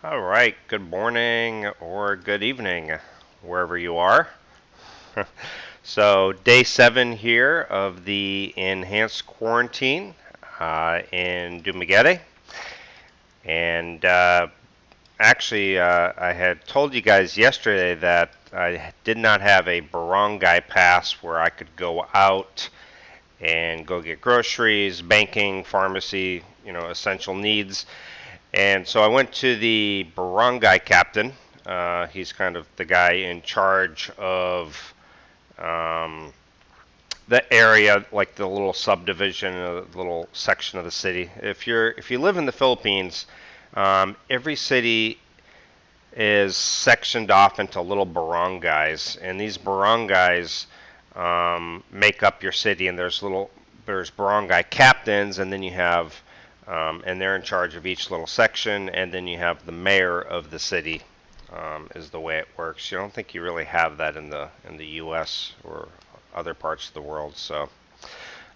All right, good morning or good evening, wherever you are. So, day 7 here of the enhanced quarantine in Dumaguete. And actually, I had told you guys yesterday that I did not have a barangay pass where I could go out and go get groceries, banking, pharmacy, essential needs. And so I went to the barangay captain. He's kind of the guy in charge of um, the area, like the little subdivision, the little section of the city. If you live in the Philippines, every city is sectioned off into little barangays, and these barangays make up your city. And there's barangay captains, and then you have and they're in charge of each little section, and then you have the mayor of the city. Is the way it works. You don't think you really have that in the U.S. or other parts of the world. So,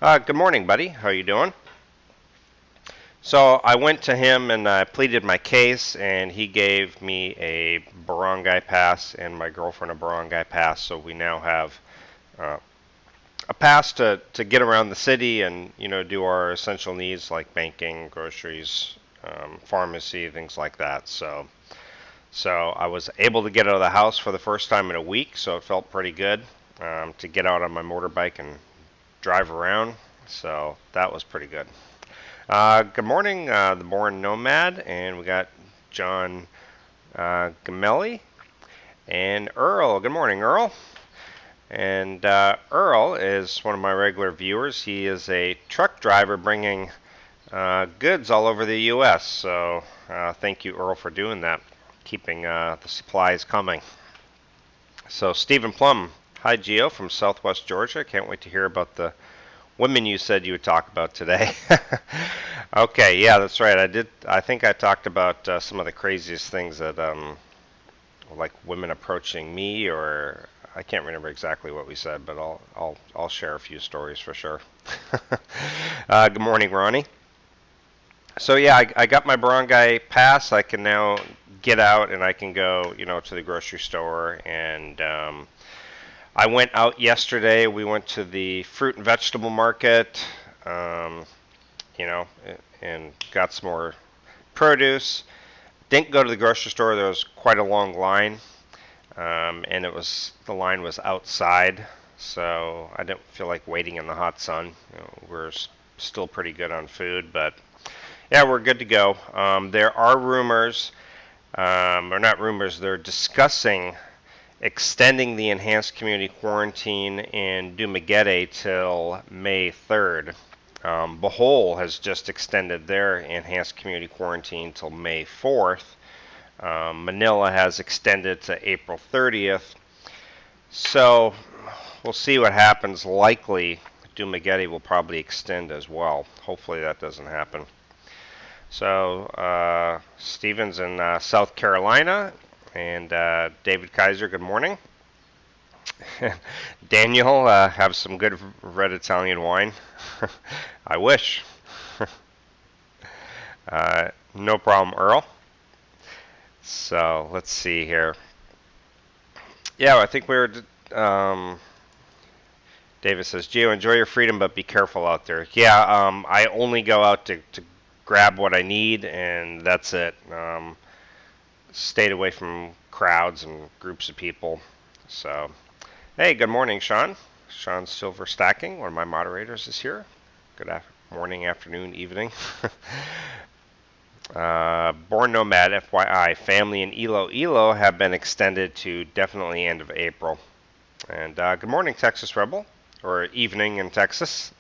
good morning, buddy. How you doing? So I went to him and I pleaded my case, and he gave me a barangay pass and my girlfriend a barangay pass. So we now have uh, a pass to get around the city and do our essential needs like banking, groceries, pharmacy, things like that. So I was able to get out of the house for the first time in a week, so it felt pretty good to get out on my motorbike and drive around. So that was pretty good. Good morning, the Born Nomad, and we got John Gamelli and Earl. Good morning, Earl. And Earl is one of my regular viewers. He is a truck driver bringing goods all over the U.S. So thank you, Earl, for doing that, keeping the supplies coming. So Stephen Plum, hi, Gio from Southwest Georgia. Can't wait to hear about the women you said you would talk about today. Okay, yeah, that's right. I did. I think I talked about some of the craziest things that, like women approaching me, or I can't remember exactly what we said, but I'll share a few stories for sure. Good morning, Ronnie. So yeah, I got my barangay pass. I can now get out and I can go, to the grocery store. And I went out yesterday. We went to the fruit and vegetable market, um, you know, and got some more produce. Didn't go to the grocery store. There was quite a long line, and the line was outside, so I didn't feel like waiting in the hot sun. We're still pretty good on food, but yeah, we're good to go. There are rumors, or not rumors. They're discussing extending the enhanced community quarantine in Dumaguete till May 3rd. Bohol has just extended their enhanced community quarantine till May 4th. Manila has extended to April 30th. So we'll see what happens. Likely, Dumaguete will probably extend as well. Hopefully that doesn't happen. So Stephen's in South Carolina, and David Kaiser, good morning. Daniel, have some good red Italian wine. I wish. No problem, Earl. So let's see here. Yeah, I think we were. David says, Gio, enjoy your freedom, but be careful out there. Yeah, I only go out to grab what I need, and that's it. Stayed away from crowds and groups of people. So, hey, good morning, Sean. Sean Silver Stacking, one of my moderators, is here. Good morning, afternoon, evening. Born Nomad, FYI, family in Iloilo have been extended to definitely end of April. And good morning, Texas Rebel, or evening in Texas.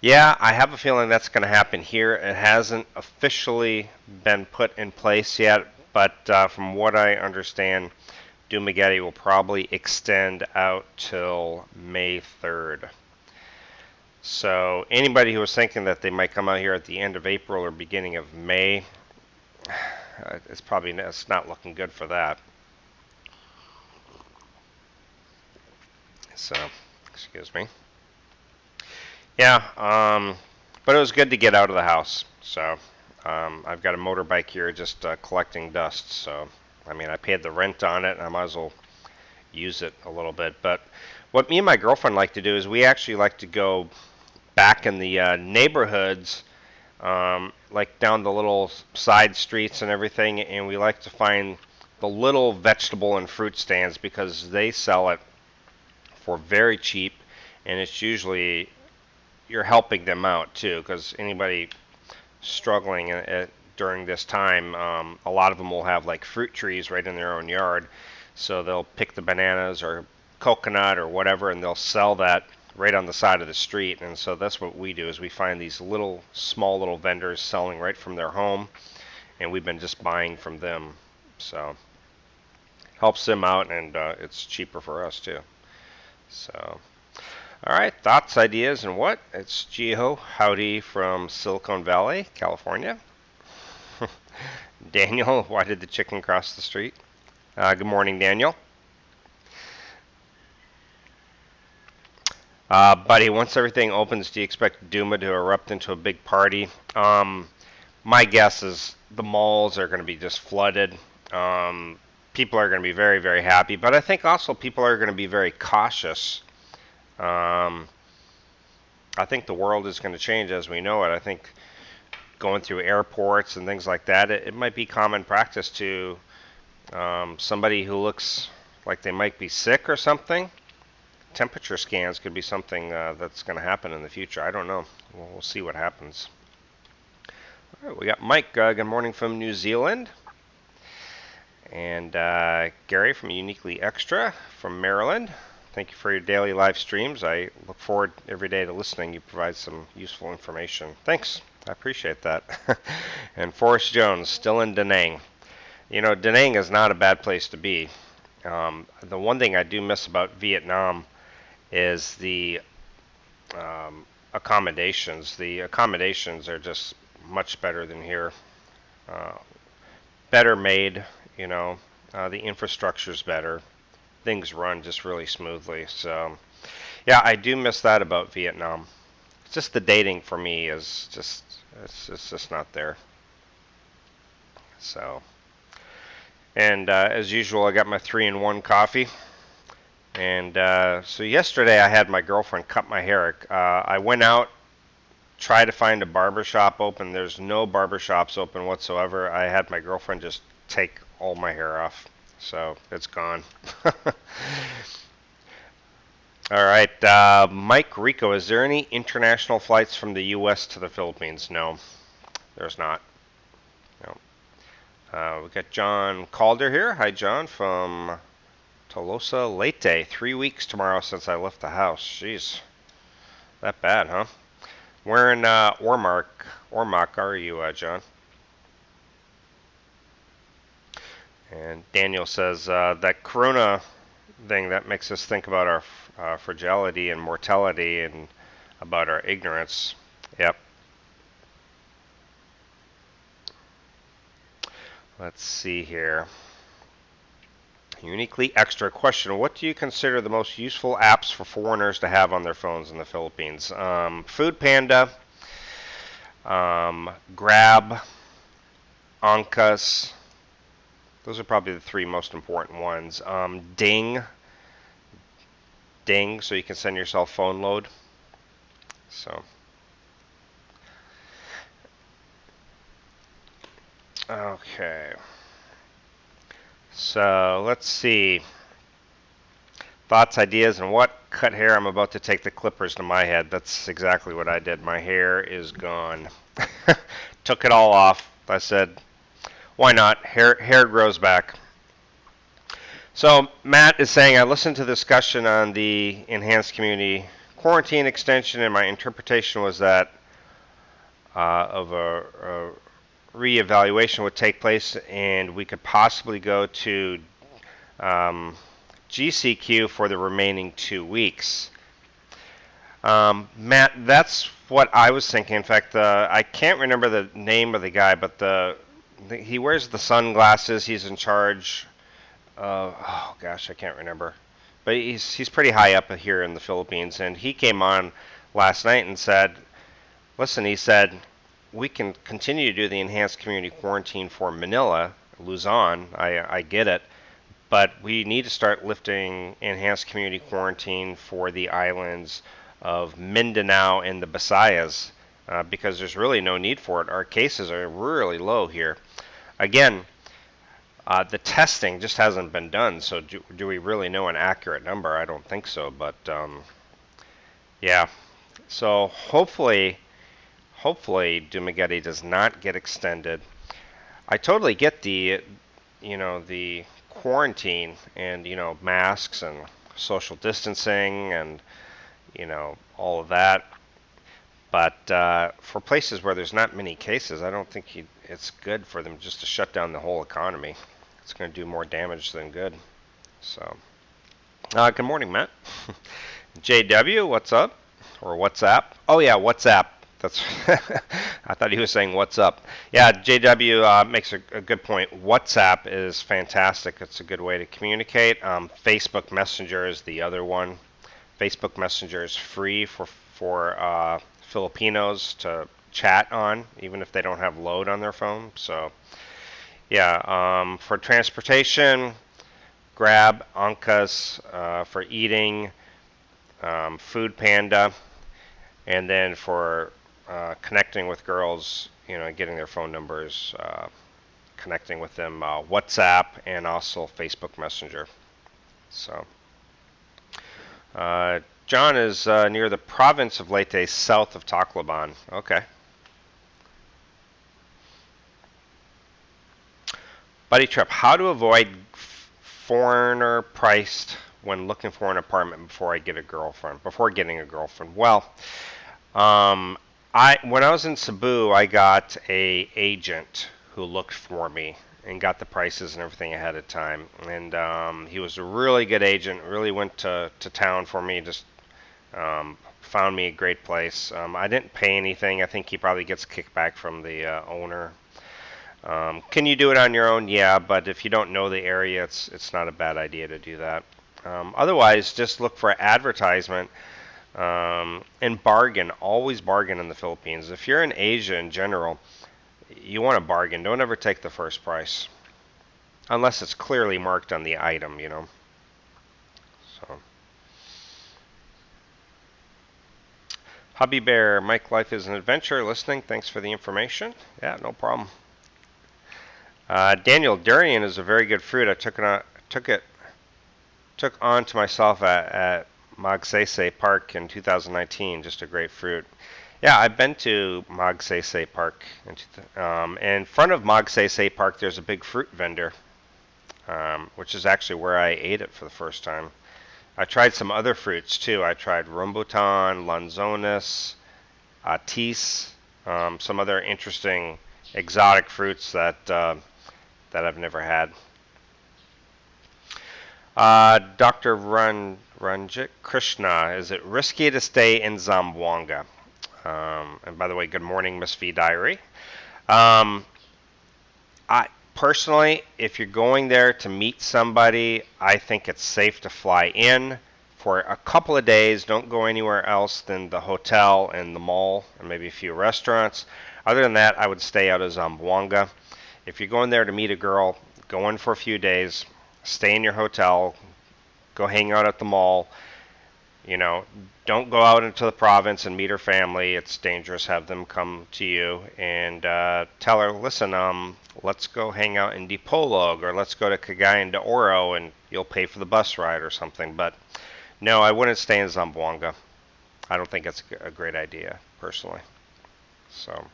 Yeah, I have a feeling that's going to happen here. It hasn't officially been put in place yet, but from what I understand, Dumaguete will probably extend out till May 3rd. So anybody who was thinking that they might come out here at the end of April or beginning of May, it's not looking good for that. So, excuse me. Yeah, but it was good to get out of the house. So I've got a motorbike here just collecting dust, so I mean I paid the rent on it and I might as well use it a little bit. But what me and my girlfriend like to do is we actually like to go back in the neighborhoods, like down the little side streets and everything, and we like to find the little vegetable and fruit stands because they sell it for very cheap, and it's usually you're helping them out too, because anybody struggling during this time, a lot of them will have like fruit trees right in their own yard, so they'll pick the bananas or coconut or whatever, and they'll sell that right on the side of the street. And so that's what we do is we find these little small little vendors selling right from their home, and we've been just buying from them, so helps them out, and it's cheaper for us too. So all right, thoughts, ideas, and what? It's Gio. Howdy from Silicon Valley, California. Daniel, why did the chicken cross the street? Good morning, Daniel. Buddy, once everything opens, do you expect Duma to erupt into a big party? My guess is the malls are going to be just flooded. People are going to be very, very happy, but I think also people are going to be very cautious. I think the world is going to change as we know it. I think going through airports and things like that, it might be common practice to somebody who looks like they might be sick or something. Temperature scans could be something that's going to happen in the future. I don't know. We'll see what happens. All right, we got Mike. Good morning from New Zealand. And Gary from Uniquely Extra from Maryland. Thank you for your daily live streams. I look forward every day to listening. You provide some useful information. Thanks. I appreciate that. And Forrest Jones, still in Da Nang. You know, Da Nang is not a bad place to be. The one thing I do miss about Vietnam is the accommodations. The accommodations are just much better than here. Better made, you know. The infrastructure's better. Things run just really smoothly. So, yeah, I do miss that about Vietnam. It's just the dating for me is just it's just not there. So, and as usual, I got my 3-in-1 coffee. And so yesterday I had my girlfriend cut my hair. I went out, tried to find a barber shop open. There's no barber shops open whatsoever. I had my girlfriend just take all my hair off. So it's gone. All right, Mike Rico, is there any international flights from the U.S. to the Philippines? No, there's not. No. We got John Calder here. Hi, John, from Tolosa Leyte. 3 weeks tomorrow since I left the house. Jeez, that bad, huh? Where in Ormoc are you, John? And Daniel says that Corona thing that makes us think about our fragility and mortality and about our ignorance. Yep. Let's see here. Uniquely Extra question. What do you consider the most useful apps for foreigners to have on their phones in the Philippines? Food Panda, Grab, Angkas. Those are probably the three most important ones. Ding, so you can send yourself phone load. So, okay. So let's see. Thoughts, ideas, and what? Cut hair. I'm about to take the clippers to my head. That's exactly what I did. My hair is gone. Took it all off. I said, why not? Hair grows back. So Matt is saying, I listened to the discussion on the enhanced community quarantine extension, and my interpretation was that of a reevaluation would take place, and we could possibly go to GCQ for the remaining 2 weeks. Matt, that's what I was thinking. In fact, I can't remember the name of the guy, but he wears the sunglasses. He's in charge. Oh gosh, I can't remember. But he's pretty high up here in the Philippines, and he came on last night and said, "Listen," he said, we can continue to do the enhanced community quarantine for Manila, Luzon. I get it, but we need to start lifting enhanced community quarantine for the islands of Mindanao and the Visayas, because there's really no need for it. Our cases are really low here. Again, the testing just hasn't been done, so do we really know an accurate number? I don't think so, but yeah. So hopefully Dumaguete does not get extended. I totally get the quarantine and, masks and social distancing and, all of that. But for places where there's not many cases, I don't think it's good for them just to shut down the whole economy. It's going to do more damage than good. So, good morning, Matt. JW, what's up? Or WhatsApp? Oh yeah, WhatsApp. That's I thought he was saying what's up. Yeah, JW makes a good point. WhatsApp is fantastic. It's a good way to communicate. Facebook Messenger is the other one. Facebook Messenger is free for Filipinos to chat on, even if they don't have load on their phone. So yeah, for transportation, Grab, Ankas, for eating, Food Panda, and then for connecting with girls, getting their phone numbers, connecting with them, WhatsApp, and also Facebook Messenger. So, John is near the province of Leyte, south of Tacloban. Okay. Buddy Trip, how to avoid foreigner priced when looking for an apartment before getting a girlfriend. Well, when I was in Cebu, I got a agent who looked for me and got the prices and everything ahead of time. And he was a really good agent. Really went to town for me. Just found me a great place. I didn't pay anything. I think he probably gets kickback from the owner. Can you do it on your own? Yeah, but if you don't know the area, it's not a bad idea to do that. Otherwise, just look for advertisement. And bargain. Always bargain in the Philippines. If you're in Asia in general, you want to bargain. Don't ever take the first price. Unless it's clearly marked on the item, So. Hubby Bear, Mike, life is an adventure. Listening. Thanks for the information. Yeah, no problem. Daniel, durian is a very good fruit. I took on to myself at Magsaysay Park in 2019. Just a great fruit. Yeah, I've been to Magsaysay Park. In front of Magsaysay Park, there's a big fruit vendor, which is actually where I ate it for the first time. I tried some other fruits too. I tried rambutan, lanzones, atis, some other interesting exotic fruits that I've never had. Dr. Ranjit Krishna, is it risky to stay in Zamboanga? And by the way, good morning, Miss V Diary. I personally, if you're going there to meet somebody, I think it's safe to fly in for a couple of days. Don't go anywhere else than the hotel and the mall and maybe a few restaurants. Other than that, I would stay out of Zamboanga. If you're going there to meet a girl, go in for a few days, stay in your hotel, go hang out at the mall. Don't go out into the province and meet her family. It's dangerous. Have them come to you and tell her, listen, let's go hang out in Dipolog, or let's go to Cagayan de Oro and you'll pay for the bus ride or something. But no, I wouldn't stay in Zamboanga. I don't think it's a great idea, personally. So,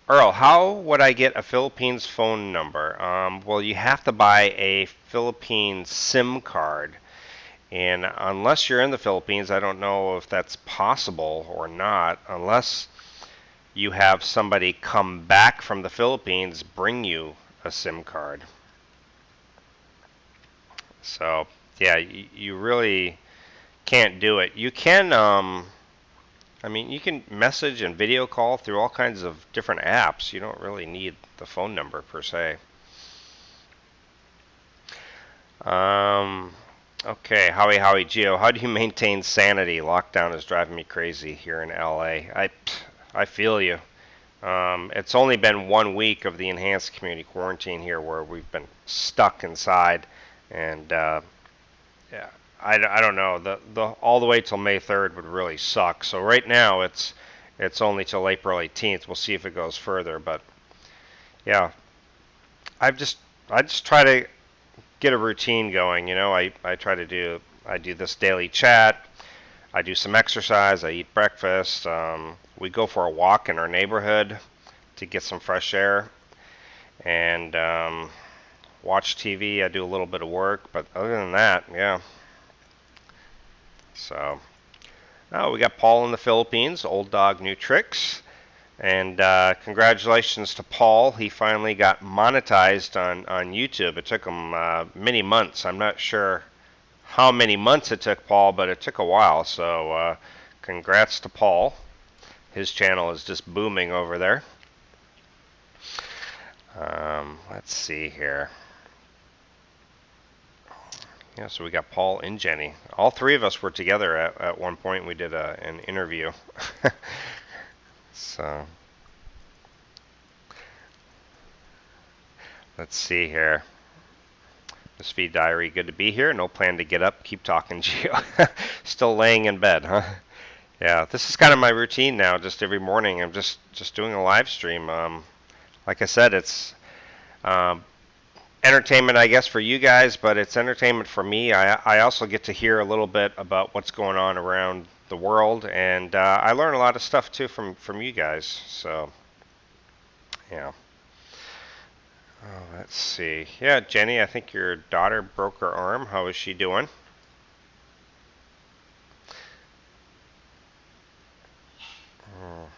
Earl, how would I get a Philippines phone number? Well, you have to buy a Philippine SIM card. And unless you're in the Philippines, I don't know if that's possible or not, unless you have somebody come back from the Philippines bring you a SIM card. So, yeah, you really can't do it. You can, you can message and video call through all kinds of different apps. You don't really need the phone number per se. Okay, Howie Gio, how do you maintain sanity? Lockdown is driving me crazy here in LA. I feel you. It's only been 1 week of the enhanced community quarantine here where we've been stuck inside, and yeah, I don't know. The all the way till May 3rd would really suck. So right now it's only till April 18th. We'll see if it goes further, but yeah, I've just I just try to get a routine going. I do this daily chat. I do some exercise. I eat breakfast. We go for a walk in our neighborhood to get some fresh air, and watch TV. I do a little bit of work, but other than that, yeah. So, oh, we got Paul in the Philippines. Old dog, new tricks. And congratulations to Paul. He finally got monetized on YouTube. It took him many months. I'm not sure how many months it took Paul, but it took a while. So congrats to Paul. His channel is just booming over there. Let's see here. Yeah, so we got Paul and Jenny. All three of us were together at one point. We did an interview. So let's see here. Miss V Diary, good to be here. No plan to get up. Keep talking, Gio. Still laying in bed, huh? Yeah, this is kind of my routine now. Just every morning, I'm just doing a live stream. Like I said, it's entertainment, I guess, for you guys, but it's entertainment for me. I also get to hear a little bit about what's going on around the world, and I learn a lot of stuff too from you guys. So, yeah. Oh, let's see. Yeah, Jenny, I think your daughter broke her arm. How is she doing? Oh.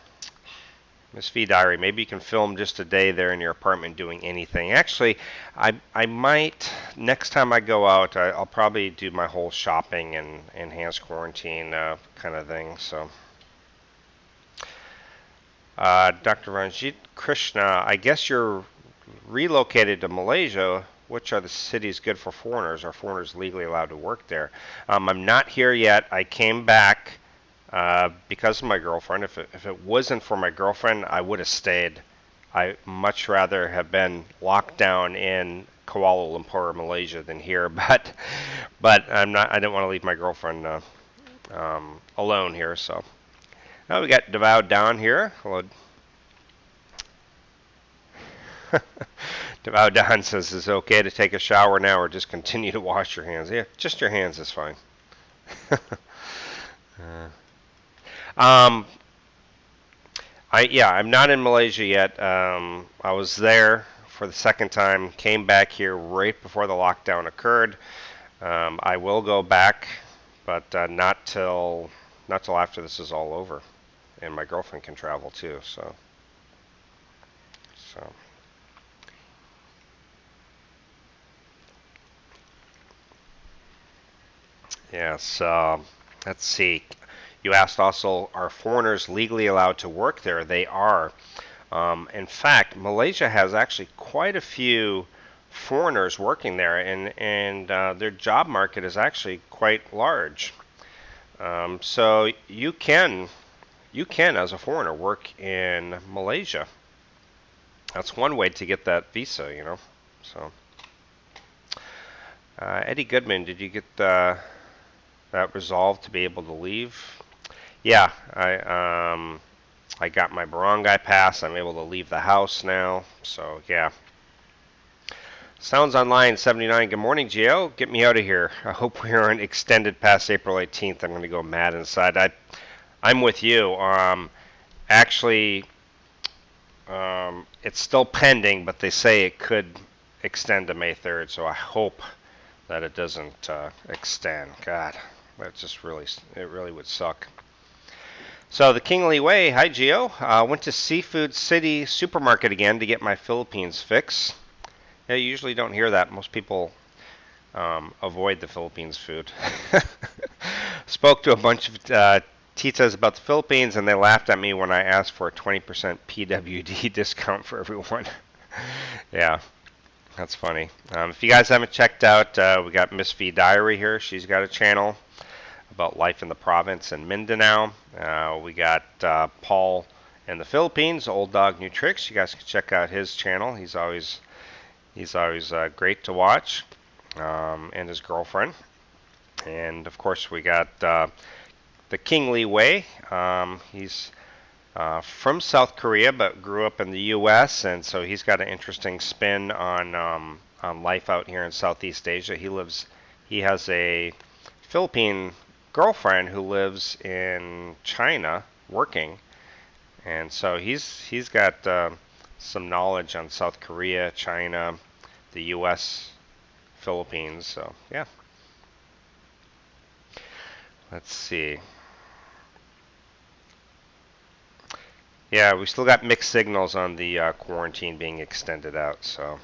Miss V Diary, maybe you can film just a day there in your apartment doing anything. Actually, I might, next time I go out, I'll probably do my whole shopping and enhanced quarantine kind of thing. So, Dr. Ranjit Krishna, I guess you're relocated to Malaysia. Which are the cities good for foreigners? Are foreigners legally allowed to work there? I'm not here yet. I came back because of my girlfriend. If it wasn't for my girlfriend, I would have stayed. I much rather have been locked down in Kuala Lumpur, Malaysia, than here. But I'm not. I didn't want to leave my girlfriend alone here. So now we got Devoured Down here. Hello. Devoured Down says, "Is it okay to take a shower now, or just continue to wash your hands?" Yeah, just your hands is fine. Um, I'm not in Malaysia yet. I was there for the second time. Came back here right before the lockdown occurred. I will go back, but not till after this is all over, and my girlfriend can travel too. So yes. Let's see. You asked also, are foreigners legally allowed to work there? They are. In fact, Malaysia has actually quite a few foreigners working there, and their job market is actually quite large. So you can as a foreigner work in Malaysia. That's one way to get that visa. So Eddie Goodman, did you get that resolved to be able to leave? Yeah, I got my barangay pass. I'm able to leave the house now. So yeah. Sounds Online 79. Good morning, Gio. Get me out of here. I hope we aren't extended past April 18th. I'm going to go mad inside. I'm with you. Actually, it's still pending, but they say it could extend to May 3rd. So I hope that it doesn't extend. God, it really would suck. So the Kingly Way, hi Gio. Went to Seafood City Supermarket again to get my Philippines fix. Yeah, you usually don't hear that. Most people avoid the Philippines food. Spoke to a bunch of titas about the Philippines, and they laughed at me when I asked for a 20% PWD discount for everyone. Yeah, that's funny. If you guys haven't checked out, we got Miss V Diary here. She's got a channel about life in the province in Mindanao. We got Paul in the Philippines, Old Dog New Tricks. You guys can check out his channel. He's always great to watch, and his girlfriend. And of course, we got the Kingly Way. He's from South Korea, but grew up in the U.S., and so he's got an interesting spin on life out here in Southeast Asia. He has a Philippine girlfriend who lives in China working, and so he's got some knowledge on South Korea, China, the U.S., Philippines. So yeah, let's see. Yeah, we still got mixed signals on the quarantine being extended out. So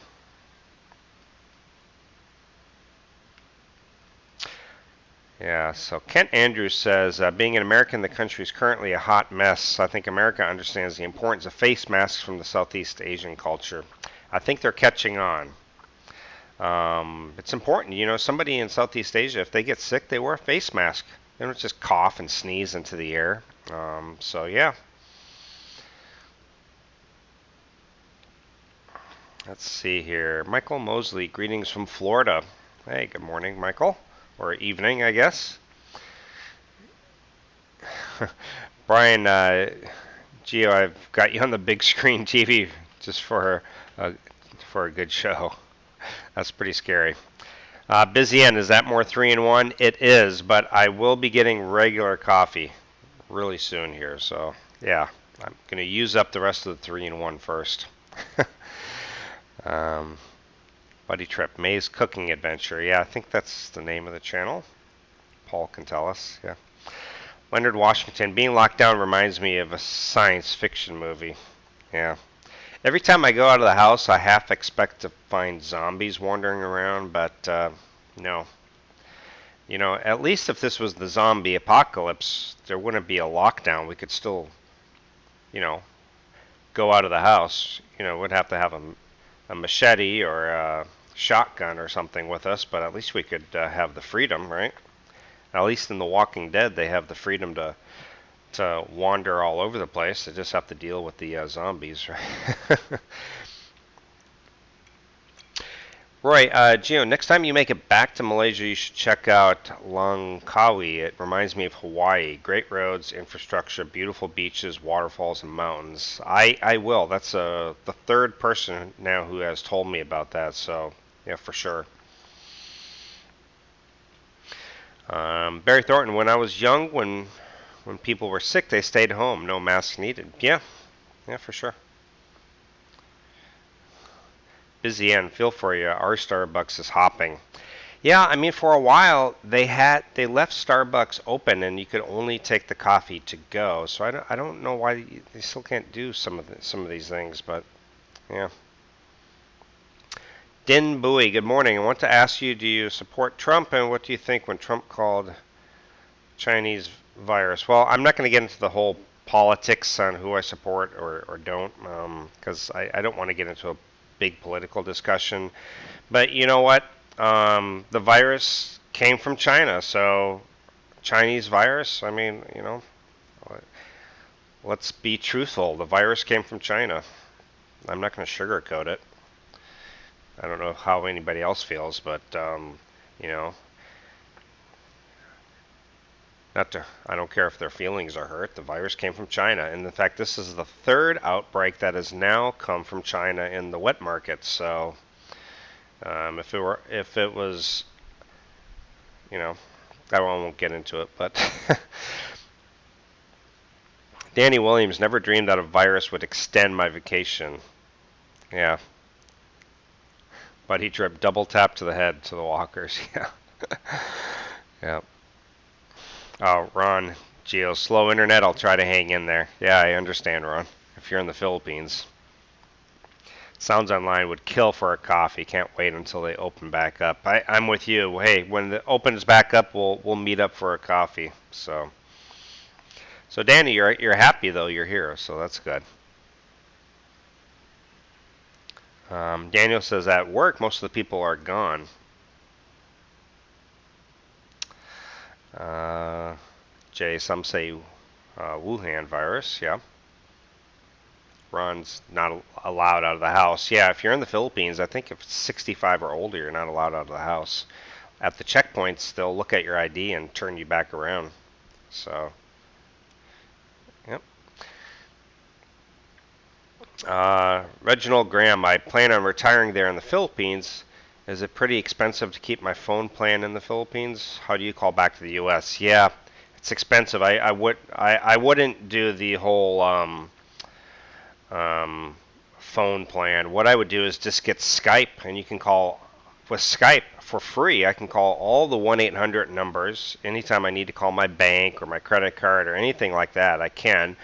yeah, so Kent Andrews says, being an American, the country is currently a hot mess. I think America understands the importance of face masks from the Southeast Asian culture. I think they're catching on. It's important. You know, somebody in Southeast Asia, if they get sick, they wear a face mask. They don't just cough and sneeze into the air. So, yeah. Let's see here. Michael Mosley, greetings from Florida. Hey, good morning, Michael. Or evening, I guess. Brian, Gio, I've got you on the big screen TV just for a good show. That's pretty scary. Busy End, is that more 3-in-1? It is, but I will be getting regular coffee really soon here. So, yeah, I'm going to use up the rest of the 3-in-1 first. Buddy Trip, May's Cooking Adventure. Yeah, I think that's the name of the channel. Paul can tell us. Yeah. Leonard Washington, being locked down reminds me of a science fiction movie. Yeah. Every time I go out of the house, I half expect to find zombies wandering around, but no. You know, at least if this was the zombie apocalypse, there wouldn't be a lockdown. We could still, you know, go out of the house. You know, we'd have to have a machete or a shotgun or something with us, but at least we could have the freedom, right? At least in The Walking Dead, they have the freedom to wander all over the place. They just have to deal with the zombies, right? Roy, Gio, next time you make it back to Malaysia, you should check out Langkawi. It reminds me of Hawaii. Great roads, infrastructure, beautiful beaches, waterfalls, and mountains. I will. That's the third person now who has told me about that, so yeah, for sure. Barry Thornton, when I was young, when people were sick, they stayed home. No masks needed. Yeah, yeah, for sure. Busy End, feel for you. Our Starbucks is hopping. Yeah, I mean, for a while they left Starbucks open and you could only take the coffee to go. So I don't know why they still can't do some of these things, but yeah. Din Bowie, good morning. I want to ask you, do you support Trump, and what do you think when Trump called Chinese virus? Well, I'm not going to get into the whole politics on who I support or don't, because I don't want to get into a big political discussion. But you know what? The virus came from China, so Chinese virus. I mean, you know, let's be truthful. The virus came from China. I'm not going to sugarcoat it. I don't know how anybody else feels, but you know, I don't care if their feelings are hurt. The virus came from China, and in fact, this is the third outbreak that has now come from China in the wet market. So, if it was, you know, I won't get into it, but Danny Williams, never dreamed that a virus would extend my vacation. Yeah. Buddy Trip, double tap to the head to the walkers. Yeah. Yeah. Oh, Ron, Geo, slow internet. I'll try to hang in there. Yeah, I understand, Ron. If you're in the Philippines. Sounds Online would kill for a coffee. Can't wait until they open back up. I'm with you. Hey, when it opens back up, we'll meet up for a coffee. So Danny, you're happy though. You're here, so that's good. Daniel says at work, most of the people are gone. Jay, some say Wuhan virus. Yeah. Ron's not allowed out of the house. Yeah, if you're in the Philippines, I think if it's 65 or older, you're not allowed out of the house. At the checkpoints, they'll look at your ID and turn you back around. So, yep. Reginald Graham, I plan on retiring there in the Philippines. Is it pretty expensive to keep my phone plan in the Philippines? How do you call back to the U.S.? Yeah, it's expensive. I wouldn't do the whole um, phone plan. What I would do is just get Skype, and you can call with Skype for free. I can call all the 1-800 numbers anytime I need to call my bank or my credit card or anything like that. I can,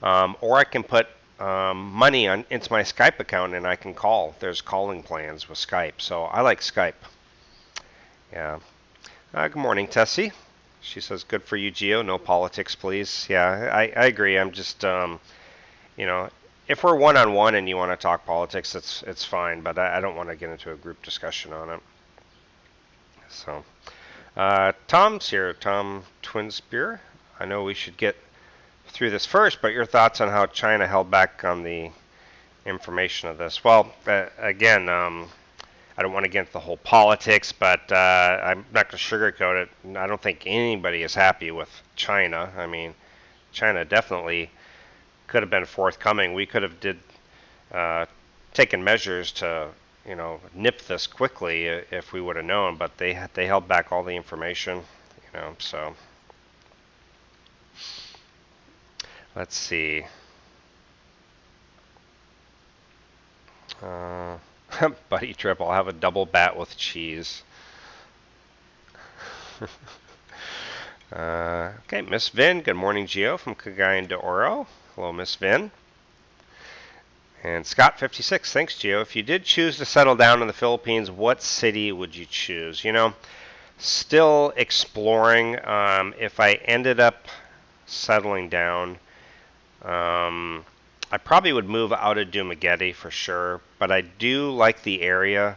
or I can put money into my Skype account and I can call. There's calling plans with Skype, so I like Skype. Yeah. Good morning, Tessie. She says, "Good for you, Gio. No politics, please." Yeah, I agree. I'm just you know, if we're one on one and you want to talk politics, it's fine. But I don't want to get into a group discussion on it. So, Tom's here. Tom Twinspear. I know we should get through this first, but your thoughts on how China held back on the information of this? Well, again, I don't want to get into the whole politics, but I'm not going to sugarcoat it. I don't think anybody is happy with China. I mean, China definitely could have been forthcoming. We could have taken measures to nip this quickly if we would have known, but they held back all the information. So let's see. Buddy trip. I'll have a double bat with cheese. Okay, Miss Vin. Good morning, Gio from Cagayan de Oro. Hello, Miss Vin. And Scott56, thanks, Gio. If you did choose to settle down in the Philippines, what city would you choose? Still exploring. If I ended up settling down, I probably would move out of Dumaguete for sure, but I do like the area.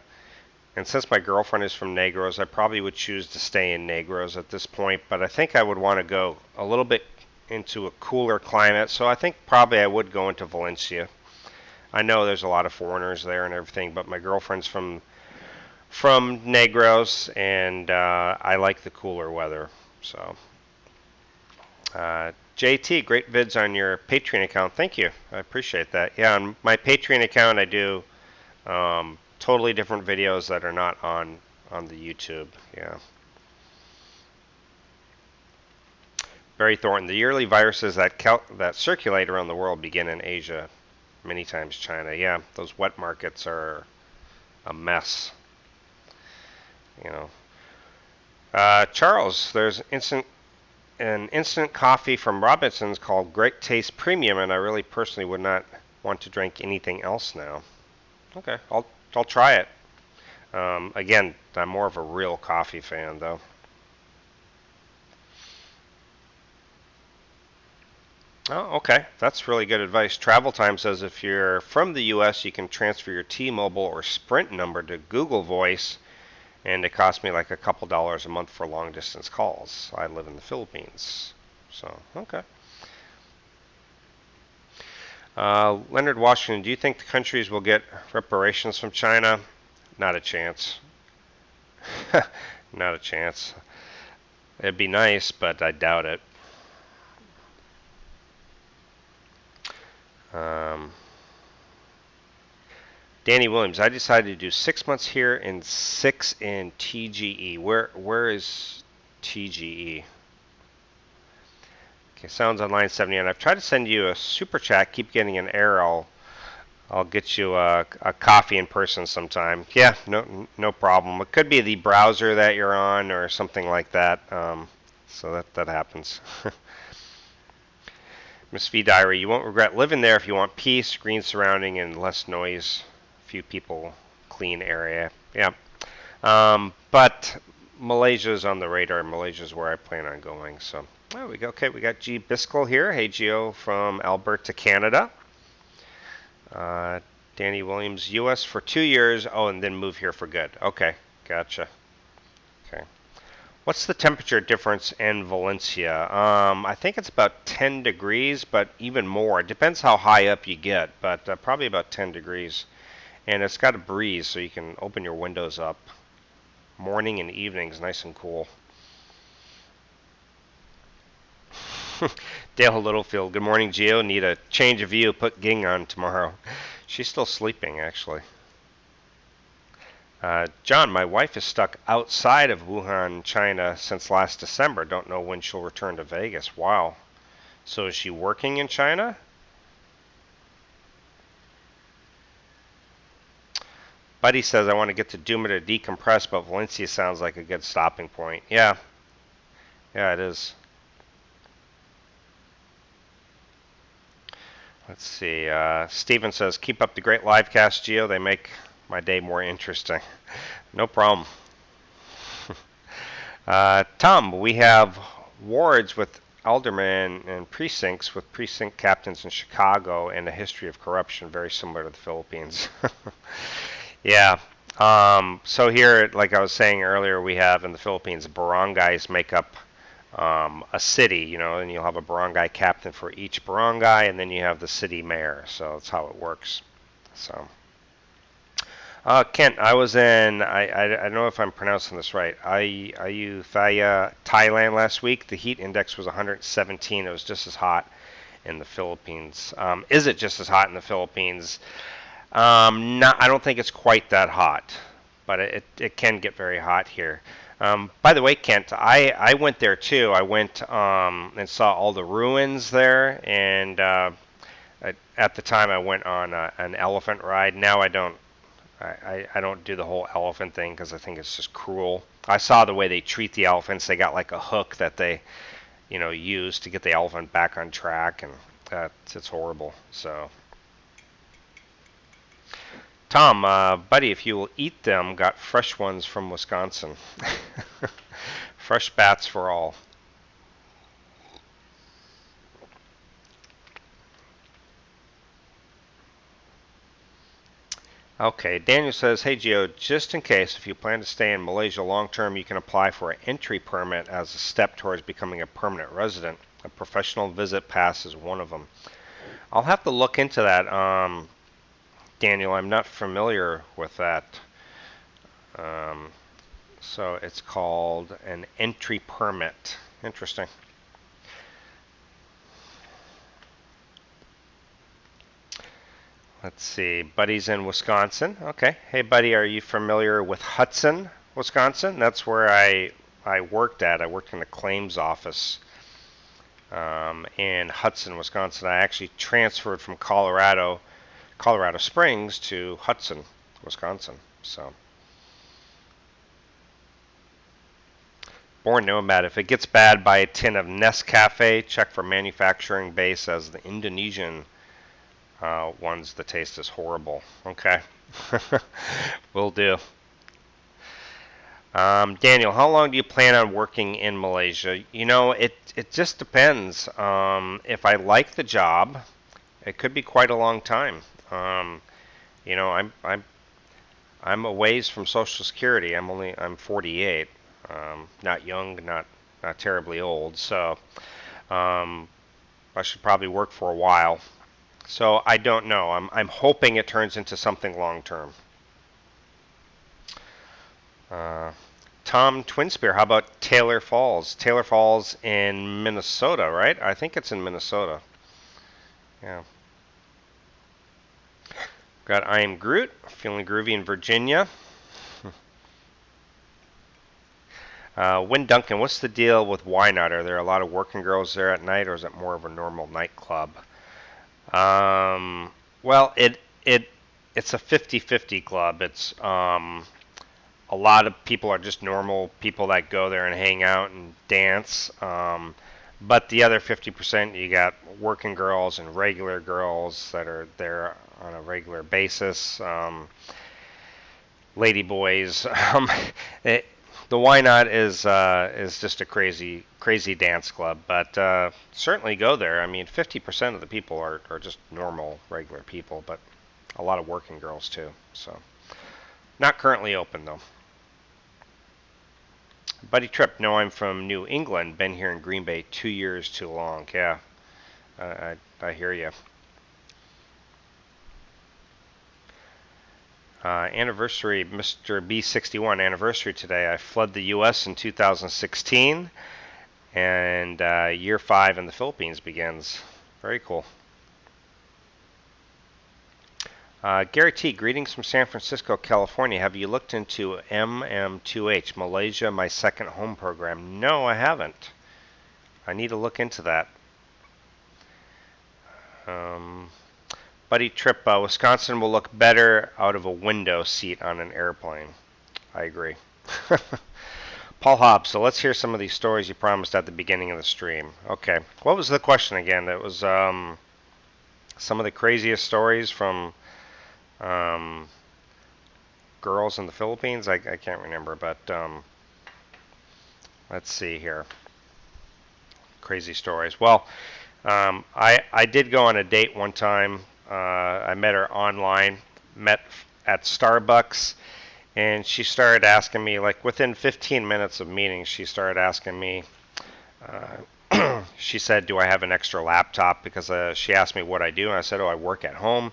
And since my girlfriend is from Negros, I probably would choose to stay in Negros at this point, but I think I would want to go a little bit into a cooler climate, so I think probably I would go into Valencia. I know there's a lot of foreigners there and everything, but my girlfriend's from Negros, and I like the cooler weather. So, JT, great vids on your Patreon account. Thank you. I appreciate that. Yeah, on my Patreon account, I do totally different videos that are not on the YouTube. Yeah. Barry Thornton, the yearly viruses that circulate around the world begin in Asia, many times China. Yeah, those wet markets are a mess. Charles, there's an instant coffee from Robinson's called Great Taste Premium, and I really personally would not want to drink anything else now. Okay, I'll try it. Again, I'm more of a real coffee fan, though. Oh, okay. That's really good advice. Travel Time says if you're from the U.S., you can transfer your T-Mobile or Sprint number to Google Voice, and it costs me like a couple dollars a month for long distance calls. I live in the Philippines. So, okay. Leonard Washington, do you think the countries will get reparations from China? Not a chance. Not a chance. It'd be nice, but I doubt it. Danny Williams, I decided to do 6 months here and 6 in TGE. Where is TGE? Okay, sounds on line 79. I've tried to send you a super chat. Keep getting an error. I'll get you a coffee in person sometime. Yeah, no problem. It could be the browser that you're on or something like that. So that happens. Miss V Diary, you won't regret living there if you want peace, green surrounding, and less noise. Few people, clean area. Yeah. But Malaysia's on the radar. Malaysia's where I plan on going. So there we go. Okay, we got G Biskel here. Hey, Gio from Alberta, Canada. Danny Williams, U.S. for 2 years. Oh, and then move here for good. Okay, gotcha. Okay. What's the temperature difference in Valencia? I think it's about 10 degrees, but even more. It depends how high up you get, but probably about 10 degrees. And it's got a breeze, so you can open your windows up. Morning and evenings, nice and cool. Dale Littlefield, good morning, Gio. Need a change of view. Put Ging on tomorrow. She's still sleeping, actually. John, my wife is stuck outside of Wuhan, China since last December. Don't know when she'll return to Vegas. Wow. So is she working in China? Buddy says I want to get to Dumaguete to decompress, but Valencia sounds like a good stopping point. Yeah. Yeah, it is. Let's see. Steven says, keep up the great live cast, Gio. They make my day more interesting. No problem. Tom, we have wards with aldermen and precincts with precinct captains in Chicago and a history of corruption very similar to the Philippines. Yeah. So here, like I was saying earlier, we have in the Philippines, barangays make up a city, and you'll have a barangay captain for each barangay, and then you have the city mayor. So that's how it works. So, Kent, I was in, I don't know if I'm pronouncing this right, Ayutthaya, Thailand last week. The heat index was 117. It was just as hot in the Philippines. Is it just as hot in the Philippines? Not, I don't think it's quite that hot, but it can get very hot here. By the way, Kent, I went there too. I went and saw all the ruins there, and at the time I went on an elephant ride. Now I don't. I don't do the whole elephant thing because I think it's just cruel. I saw the way they treat the elephants. They got like a hook that they, use to get the elephant back on track, and it's horrible. So. Tom, buddy, if you will eat them, got fresh ones from Wisconsin. Fresh bats for all. Okay, Daniel says, hey Gio, just in case, if you plan to stay in Malaysia long term, you can apply for an entry permit as a step towards becoming a permanent resident. A professional visit pass is one of them. I'll have to look into that. Daniel, I'm not familiar with that. So it's called an entry permit. Interesting. Let's see. Buddy's in Wisconsin. Okay. Hey, buddy, are you familiar with Hudson, Wisconsin? That's where I worked at. I worked in the claims office in Hudson, Wisconsin. I actually transferred from Colorado Springs to Hudson, Wisconsin. So, born nomad. If it gets bad, buy a tin of Nescafe. Check for manufacturing base as the Indonesian ones. The taste is horrible. Okay, will do. Daniel, how long do you plan on working in Malaysia? It just depends. If I like the job, it could be quite a long time. Um, I'm a ways from Social Security. I'm 48. Not young, not terribly old. So um, I should probably work for a while. So I don't know. I'm hoping it turns into something long term. Uh, Tom Twinspear, how about Taylor Falls? Taylor Falls in Minnesota, right? I think it's in Minnesota. Yeah. Got I Am Groot, feeling groovy in Virginia. Win Duncan, what's the deal with Why Not? Are there a lot of working girls there at night, or is it more of a normal nightclub? Well, it's a 50-50 club. It's a lot of people are just normal people that go there and hang out and dance. But the other 50%, you got working girls and regular girls that are there on a regular basis. Lady boys. The Why Not is just a crazy dance club, but certainly go there. I mean, 50% of the people are just normal, regular people, but a lot of working girls too. So, not currently open though. Buddy Tripp, no, I'm from New England. Been here in Green Bay 2 years too long. Yeah, I hear you. Anniversary, Mr. B61 anniversary today. I fled the U.S. in 2016, and year 5 in the Philippines begins. Very cool. Gary T, greetings from San Francisco, California. Have you looked into MM2H, Malaysia, my second home program? No, I haven't. I need to look into that. Um, Buddy Trip, Wisconsin will look better out of a window seat on an airplane. I agree. Paul Hobbs, so let's hear some of these stories you promised at the beginning of the stream. Okay, what was the question again? It was some of the craziest stories from um, girls in the Philippines. I can't remember, but let's see here. Crazy stories. Well, I did go on a date one time. I met her online, met at Starbucks, and she started asking me, like within 15 minutes of meeting, she started asking me, she said, do I have an extra laptop? Because she asked me what I do, and I said, oh, I work at home.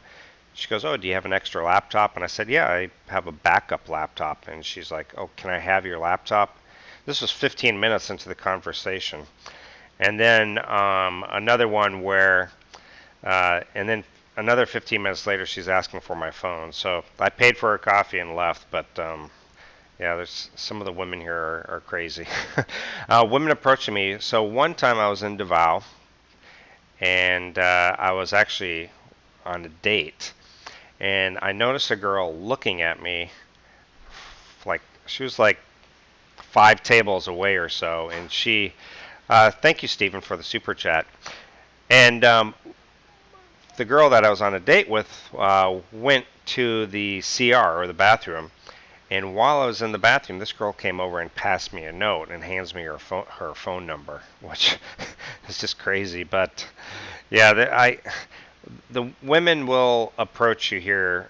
She goes, oh, do you have an extra laptop? And I said, yeah, I have a backup laptop. And she's like, oh, can I have your laptop? This was 15 minutes into the conversation. And then another one where, and then another 15 minutes later, she's asking for my phone. So I paid for her coffee and left. But yeah, there's some of the women here are crazy. Women approaching me. So one time I was in Davao, and I was actually on a date, and I noticed a girl looking at me, like she was like 5 tables away or so, and she, thank you, Stephen, for the super chat. And the girl that I was on a date with went to the CR, or the bathroom, and while I was in the bathroom, this girl came over and passed me a note and hands me her phone number, which is just crazy. But yeah, the women will approach you here,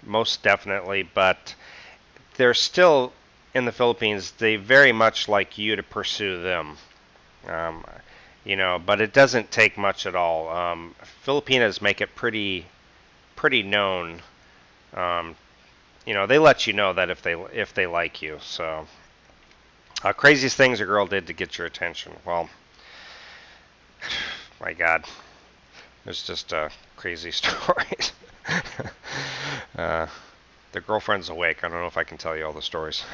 most definitely, but they're still in the Philippines. They very much like you to pursue them. Um, but it doesn't take much at all. Filipinas make it pretty known. Um, they let you know that if they like you. So, craziest things a girl did to get your attention. Well, my God, it's just crazy stories. uh, the girlfriend's awake. I don't know if I can tell you all the stories.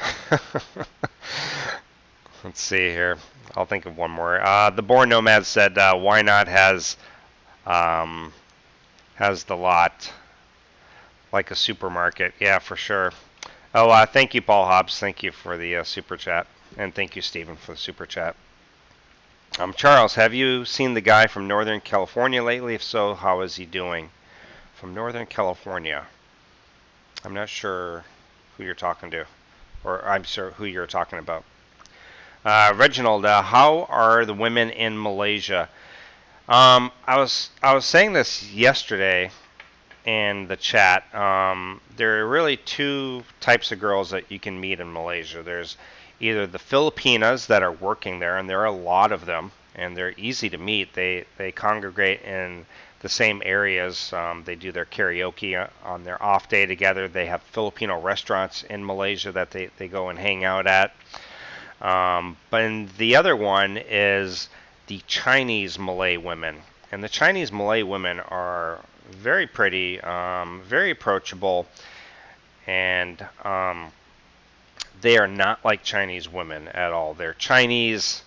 Let's see here. I'll think of one more. The Born Nomad said, "Why not has the lot like a supermarket?" Yeah, for sure. Oh, thank you, Paul Hobbs. Thank you for the super chat, and thank you, Stephen, for the super chat. Charles, have you seen the guy from Northern California lately? If so, how is he doing? From Northern California. I'm not sure who you're talking to, or I'm sure who you're talking about. Reginald, how are the women in Malaysia? I was saying this yesterday in the chat. There are really two types of girls that you can meet in Malaysia. There's either the Filipinas that are working there, and there are a lot of them, and they're easy to meet. They congregate in the same areas. They do their karaoke on their off day together. They have Filipino restaurants in Malaysia that they go and hang out at. But the other one is the Chinese Malay women. And the Chinese Malay women are very pretty, very approachable, and they are not like Chinese women at all. They're Chinese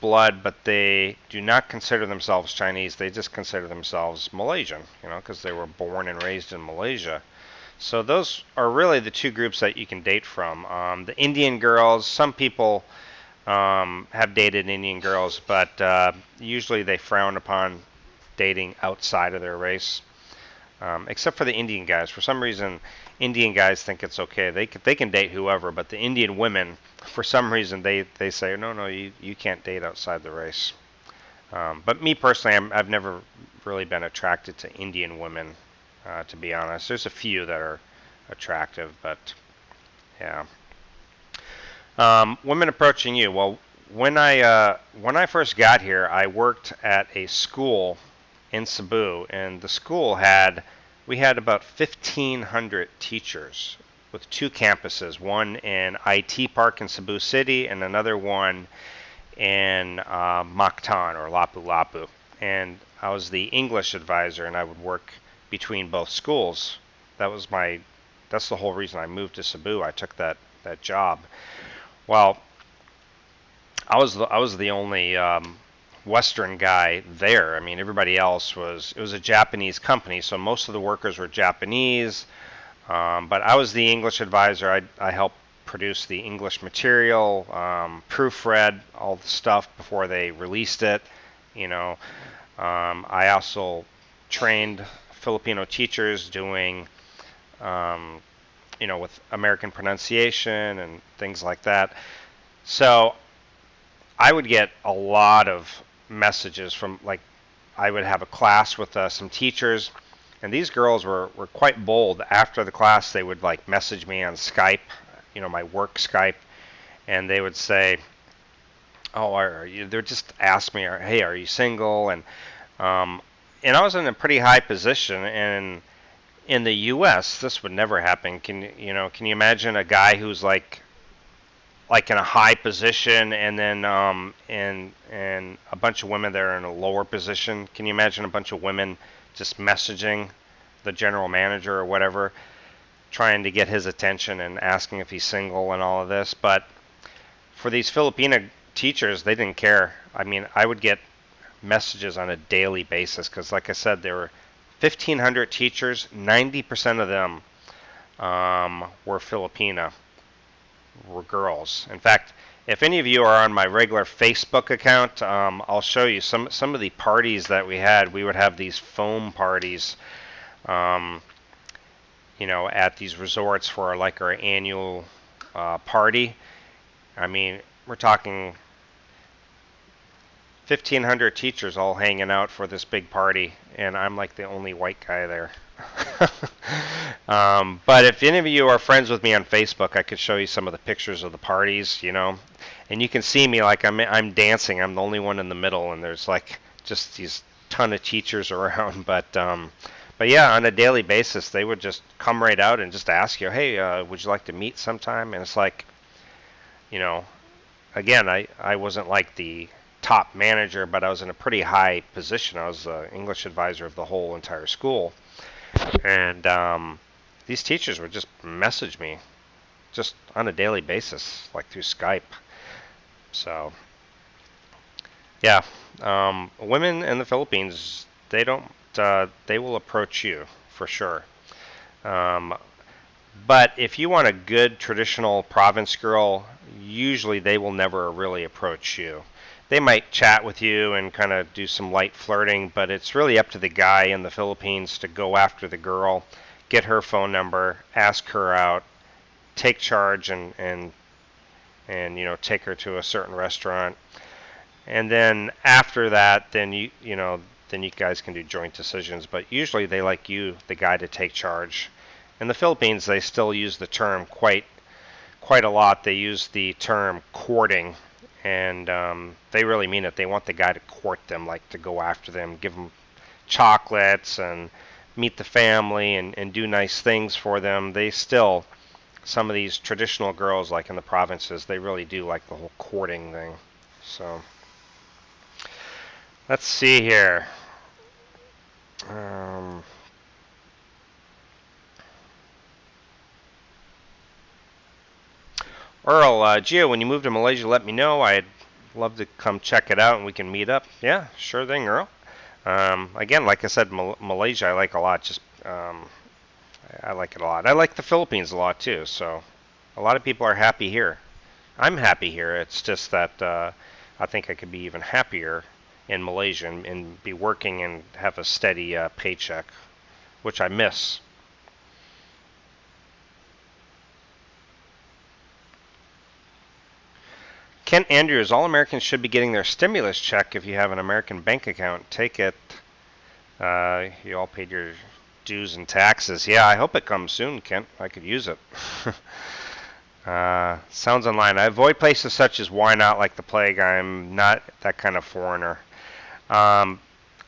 blood, but they do not consider themselves Chinese. They just consider themselves Malaysian, because they were born and raised in Malaysia. So those are really the two groups that you can date from. The Indian girls, some people have dated Indian girls, but usually they frown upon dating outside of their race, except for the Indian guys. For some reason, Indian guys think it's okay. They can date whoever, but the Indian women, for some reason, they say, no, you can't date outside the race. But me personally, I've never really been attracted to Indian women, to be honest. There's a few that are attractive, but yeah. Women approaching you. Well, when I first got here, I worked at a school in Cebu, and the school we had about 1,500 teachers with two campuses, one in IT Park in Cebu City and another one in Mactan or Lapu-Lapu. And I was the English advisor, and I would work between both schools. That's the whole reason I moved to Cebu. I took that job. Well, I was the only Western guy there. I mean, everybody else it was a Japanese company, so most of the workers were Japanese. But I was the English advisor. I helped produce the English material, proofread all the stuff before they released it. You know, I also trained Filipino teachers doing, with American pronunciation and things like that. So I would get a lot of messages from, like, I would have a class with some teachers, and these girls were quite bold. After the class, they would like message me on Skype, my work Skype, and they would say, "Oh, are you?" They would just ask me, "Hey, are you single?" Um, and I was in a pretty high position, and in the U.S., this would never happen. Can you imagine a guy who's like in a high position, and then and a bunch of women that are in a lower position? Can you imagine a bunch of women just messaging the general manager or whatever, trying to get his attention and asking if he's single and all of this? But for these Filipina teachers, they didn't care. I mean, I would get messages on a daily basis because, like I said, there were 1,500 teachers. 90% of them were Filipina, were girls. In fact, if any of you are on my regular Facebook account, I'll show you some of the parties that we had. We would have these foam parties, um, at these resorts for like our annual party. I mean, we're talking 1,500 teachers all hanging out for this big party, and I'm like the only white guy there. But if any of you are friends with me on Facebook, I could show you some of the pictures of the parties, and you can see me like I'm dancing. I'm the only one in the middle, and there's like just these ton of teachers around. But yeah, on a daily basis, they would just come right out and just ask you, "Hey, would you like to meet sometime?" And it's like, you know, again, I wasn't like the top manager, but I was in a pretty high position. I was the English advisor of the whole entire school. And these teachers would just message me just on a daily basis, like through Skype. So, yeah, women in the Philippines, they will approach you for sure. Um, but if you want a good traditional province girl, usually they will never really approach you. They might chat with you and kind of do some light flirting, but it's really up to the guy in the Philippines to go after the girl, get her phone number, ask her out, take charge, and take her to a certain restaurant. And then after that, then you guys can do joint decisions. But usually they like you, the guy, to take charge. In the Philippines, they still use the term quite a lot. They use the term courting, and they really mean it. They want the guy to court them, like to go after them, give them chocolates, and meet the family, and do nice things for them. Some of these traditional girls, like in the provinces, they really do like the whole courting thing. So let's see here. Earl, Gio, when you move to Malaysia, let me know. I'd love to come check it out and we can meet up. Yeah, sure thing, Earl. Again, like I said, Malaysia I like a lot. I like it a lot. I like the Philippines a lot too. So a lot of people are happy here. I'm happy here. It's just that I think I could be even happier in Malaysia and be working and have a steady paycheck, which I miss. Kent Andrews, all Americans should be getting their stimulus check if you have an American bank account. Take it. You all paid your dues and taxes. Yeah, I hope it comes soon, Kent. I could use it. Sounds online. I avoid places such as Why Not like the plague. I'm not that kind of foreigner. Um,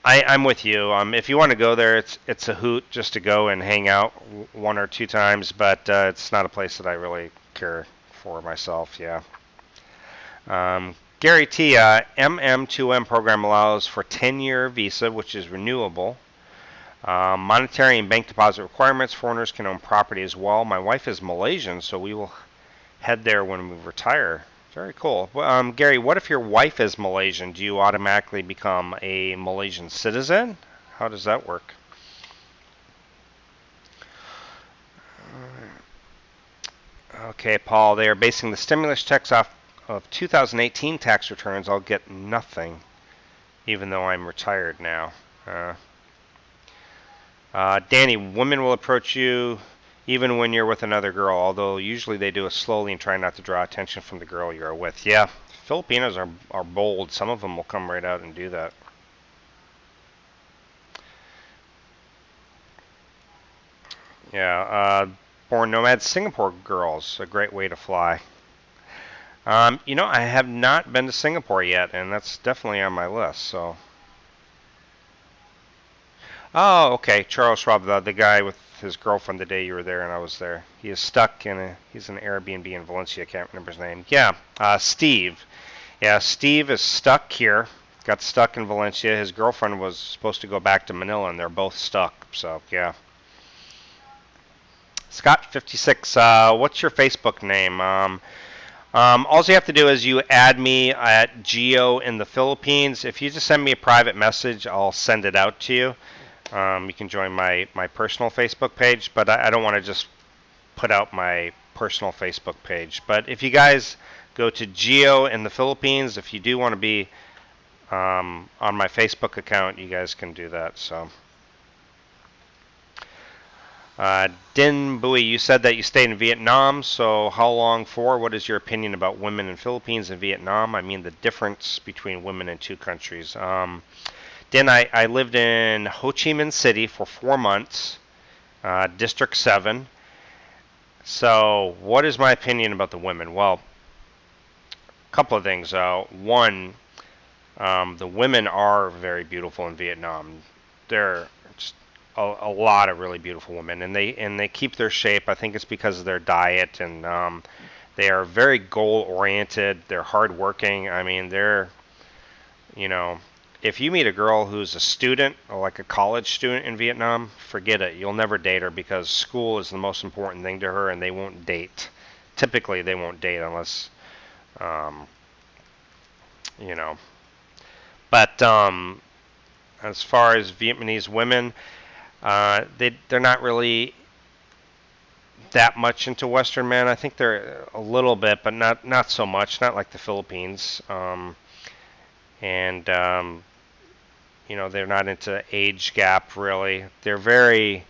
I'm with you. If you want to go there, it's a hoot just to go and hang out one or two times, but it's not a place that I really care for myself. Yeah. Gary T. MM2M program allows for 10-year visa, which is renewable. Monetary and bank deposit requirements. Foreigners can own property as well. My wife is Malaysian, so we will head there when we retire. Very cool. Well, Gary, what if your wife is Malaysian? Do you automatically become a Malaysian citizen? How does that work? Okay, Paul, they are basing the stimulus checks off of 2018 tax returns. I'll get nothing, even though I'm retired now. Danny, women will approach you even when you're with another girl, although usually they do it slowly and try not to draw attention from the girl you're with. Yeah, Filipinos are bold. Some of them will come right out and do that. Yeah, Born Nomad Singapore girls, a great way to fly. I have not been to Singapore yet, and that's definitely on my list. So, oh, okay, Charles Schwab, the guy with his girlfriend the day you were there and I was there. He is stuck he's in an Airbnb in Valencia. I can't remember his name. Yeah, Steve. Yeah, Steve is stuck here. Got stuck in Valencia. His girlfriend was supposed to go back to Manila, and they're both stuck. So, yeah. Scott56, what's your Facebook name? All you have to do is you add me at Gio in the Philippines. If you just send me a private message, I'll send it out to you. You can join my personal Facebook page, but I don't want to just put out my personal Facebook page. But if you guys go to Gio in the Philippines, if you do want to be on my Facebook account, you guys can do that. So. Din Bui, you said that you stayed in Vietnam, so how long for? What is your opinion about women in Philippines and Vietnam? I mean, the difference between women in two countries. Din, I lived in Ho Chi Minh City for 4 months, District 7. So, what is my opinion about the women? Well, a couple of things. One, the women are very beautiful in Vietnam. They're a lot of really beautiful women, and they keep their shape. I think it's because of their diet, and they are very goal oriented. They're hardworking. I mean, you know, if you meet a girl who's a student or like a college student in Vietnam, forget it. You'll never date her because school is the most important thing to her, and they won't date. Typically, they won't date unless, um, you know. But as far as Vietnamese women, they're not really that much into Western men. I think they're a little bit, but not so much. Not like the Philippines. And they're not into age gap really. They're very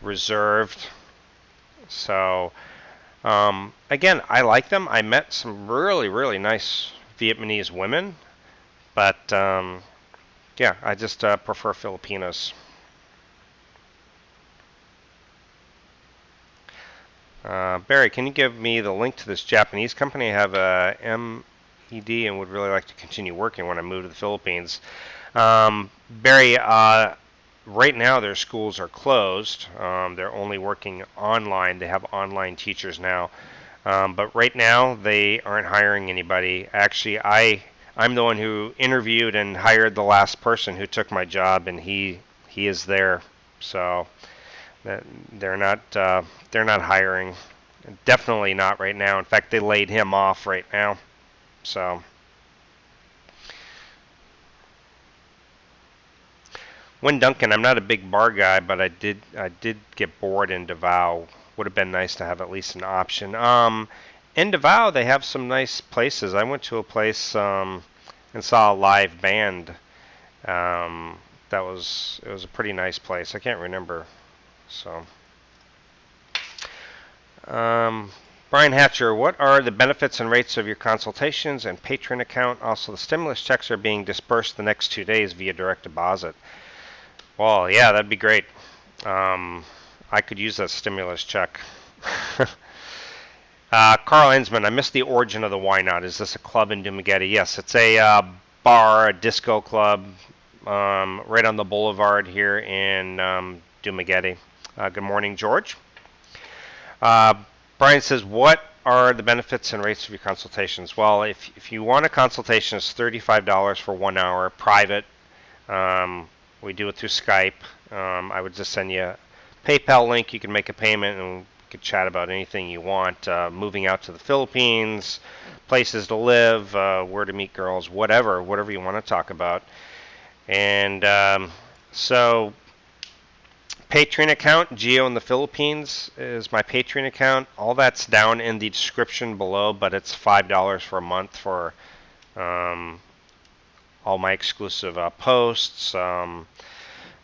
reserved. So again, I like them. I met some really nice Vietnamese women, but yeah, I just prefer Filipinos. Barry, can you give me the link to this Japanese company? I have a MED and would really like to continue working when I move to the Philippines. Barry, right now their schools are closed. They're only working online. They have online teachers now. But right now they aren't hiring anybody. Actually, I'm the one who interviewed and hired the last person who took my job, and he is there. So they're not hiring. Definitely not right now. In fact, they laid him off right now. So when Duncan, I'm not a big bar guy, but I did get bored in Davao. Would have been nice to have at least an option. In Davao, they have some nice places. I went to a place and saw a live band. It was a pretty nice place. I can't remember. So, Brian Hatcher, what are the benefits and rates of your consultations and patron account? Also, the stimulus checks are being dispersed the next 2 days via direct deposit. Well, yeah, that'd be great. I could use that stimulus check. Carl Ensman, I missed the origin of the Why Not. Is this a club in Dumaguete? Yes, it's a bar, a disco club, right on the boulevard here in Dumaguete. Good morning, George. Uh, Brian says, what are the benefits and rates of your consultations? Well, if you want a consultation, it's $35 for 1 hour, private. Um, we do it through Skype. I would just send you a PayPal link. You can make a payment and we could chat about anything you want. Moving out to the Philippines, places to live, where to meet girls, whatever you want to talk about. And so Patreon account, Gio in the Philippines is my Patreon account. All that's down in the description below, but it's $5 for a month for um, all my exclusive posts, all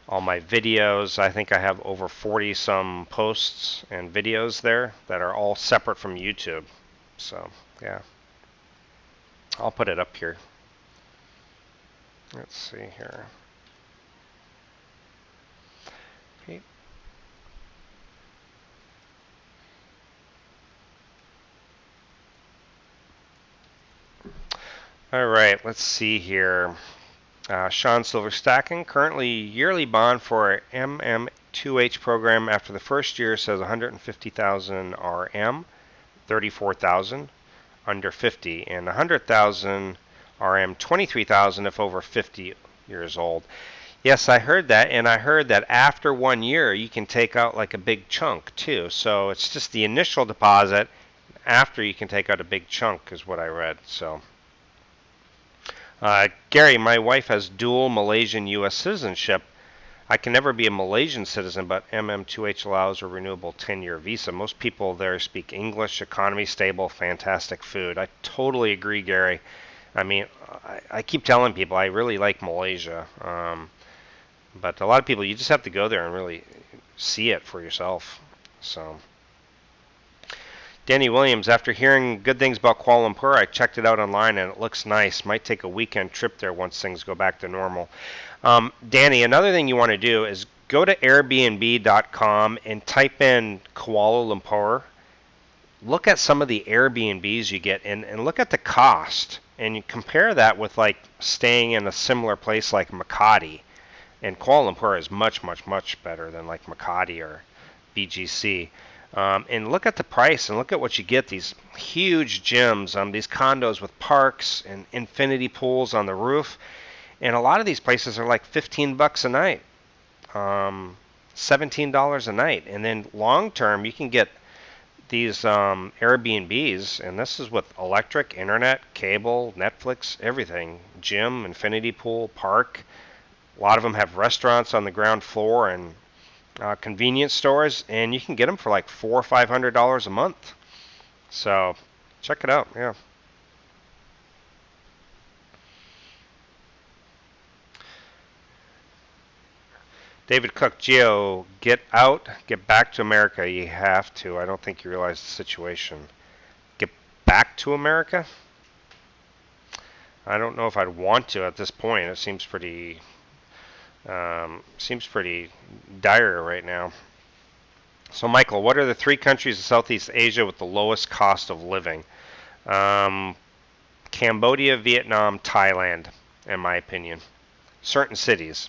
my videos. I think I have over 40 some posts and videos there that are all separate from YouTube. So, yeah. I'll put it up here. Let's see here. All right, let's see here. Sean Silver Stacking, currently yearly bond for MM2H program after the first year says 150,000 RM, 34,000 under 50, and 100,000 RM, 23,000 if over 50 years old. Yes, I heard that, and I heard that after 1 year you can take out like a big chunk too. So it's just the initial deposit. After you can take out a big chunk is what I read. So. Gary, my wife has dual Malaysian U.S. citizenship. I can never be a Malaysian citizen, but MM2H allows a renewable 10-year visa. Most people there speak English, economy stable, fantastic food. I totally agree, Gary. I mean, I keep telling people I really like Malaysia. But a lot of people, you just have to go there and really see it for yourself. So. Danny Williams, after hearing good things about Kuala Lumpur, I checked it out online and it looks nice. Might take a weekend trip there once things go back to normal. Danny, another thing you want to do is go to Airbnb.com and type in Kuala Lumpur. Look at some of the Airbnbs you get and look at the cost. And you compare that with like staying in a similar place like Makati. And Kuala Lumpur is much, much, much better than like Makati or BGC. And look at the price and look at what you get. These huge gyms, these condos with parks and infinity pools on the roof. And a lot of these places are like $15 a night, $17 a night. And then long term, you can get these Airbnbs, and this is with electric, internet, cable, Netflix, everything. Gym, infinity pool, park. A lot of them have restaurants on the ground floor and convenience stores, and you can get them for like $400 or $500 a month. So check it out. Yeah. David Cook, Gio, get out, get back to America. You have to. I don't think you realize the situation. Get back to America? I don't know if I'd want to at this point. It seems pretty dire right now. So, Michael, what are the 3 countries in Southeast Asia with the lowest cost of living? Cambodia, Vietnam, Thailand, in my opinion. Certain cities.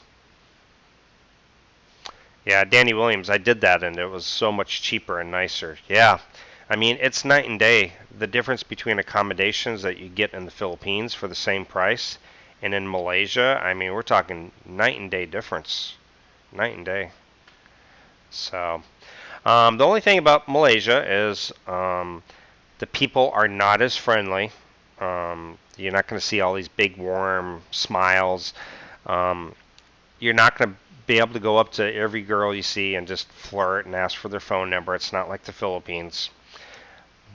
Yeah, Danny Williams, I did that and it was so much cheaper and nicer. Yeah, I mean, it's night and day. The difference between accommodations that you get in the Philippines for the same price and in Malaysia, I mean, we're talking night and day difference. Night and day. So, the only thing about Malaysia is the people are not as friendly. You're not going to see all these big warm smiles. You're not going to be able to go up to every girl you see and just flirt and ask for their phone number. It's not like the Philippines.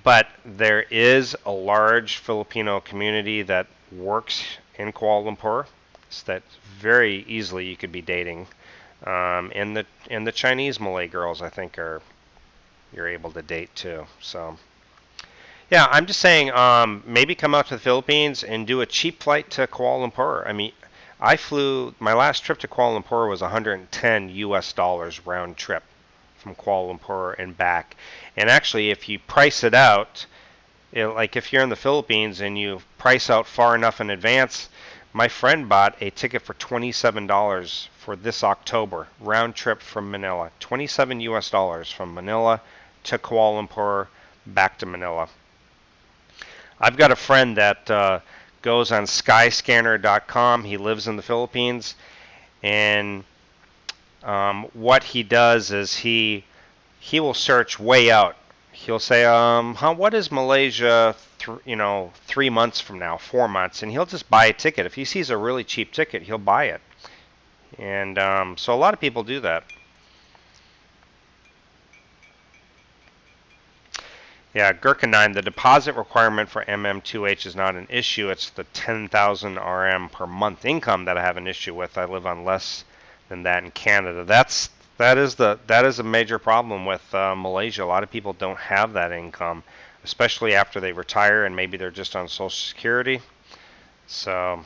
But there is a large Filipino community that works in Kuala Lumpur, so that very easily you could be dating. And the Chinese Malay girls, I think, you're able to date too. So, yeah, I'm just saying, maybe come out to the Philippines and do a cheap flight to Kuala Lumpur. I mean, my last trip to Kuala Lumpur was 110 US dollars round trip. from Kuala Lumpur and back. And actually, if you price it out, like if you're in the Philippines and you price out far enough in advance, my friend bought a ticket for $27 for this October, round trip from Manila. 27 US dollars from Manila to Kuala Lumpur, back to Manila. I've got a friend that goes on skyscanner.com. He lives in the Philippines, and what he does is he will search way out. He'll say, what is Malaysia, 3 months from now, 4 months, and he'll just buy a ticket. If he sees a really cheap ticket, he'll buy it. And so a lot of people do that. Yeah, Gherkin9, the deposit requirement for MM2H is not an issue. It's the 10,000 RM per month income that I have an issue with. I live on less than that in Canada. That is a major problem with Malaysia. A lot of people don't have that income, especially after they retire and maybe they're just on Social Security. So,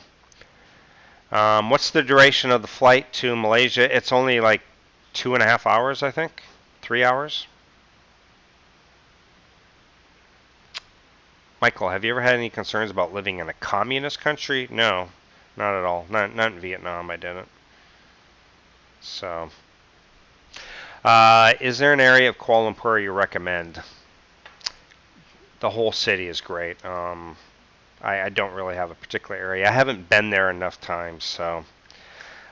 what's the duration of the flight to Malaysia? It's only like 2.5 hours, I think, 3 hours. Michael, have you ever had any concerns about living in a communist country? No, not at all. Not in Vietnam, I didn't. So, is there an area of Kuala Lumpur you recommend? The whole city is great. I don't really have a particular area. I haven't been there enough times. So,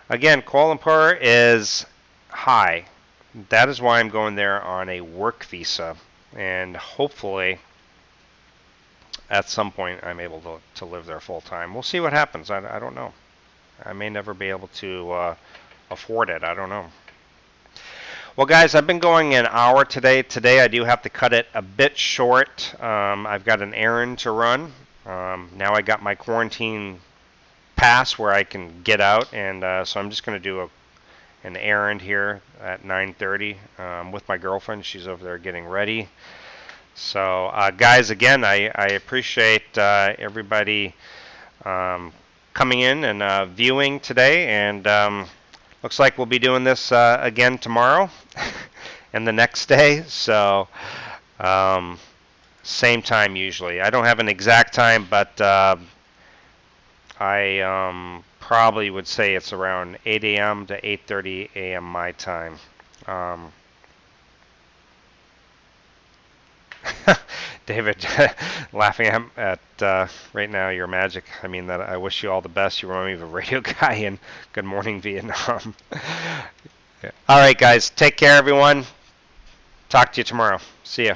again, Kuala Lumpur is high. That is why I'm going there on a work visa. And hopefully, at some point, I'm able to live there full time. We'll see what happens. I don't know. I may never be able to afford it. I don't know. Well, guys, I've been going an hour today. Today, I do have to cut it a bit short. I've got an errand to run. Now I got my quarantine pass where I can get out, and so I'm just going to do an errand here at 9:30 with my girlfriend. She's over there getting ready. So, guys, again, I appreciate everybody coming in and viewing today. And looks like we'll be doing this again tomorrow and the next day. So, same time usually. I don't have an exact time, but I probably would say it's around 8 a.m. to 8:30 a.m. my time. David, laughing at right now, your magic. I mean, that I wish you all the best. You remind me of a radio guy in Good Morning Vietnam. Yeah. All right, guys. Take care, everyone. Talk to you tomorrow. See ya.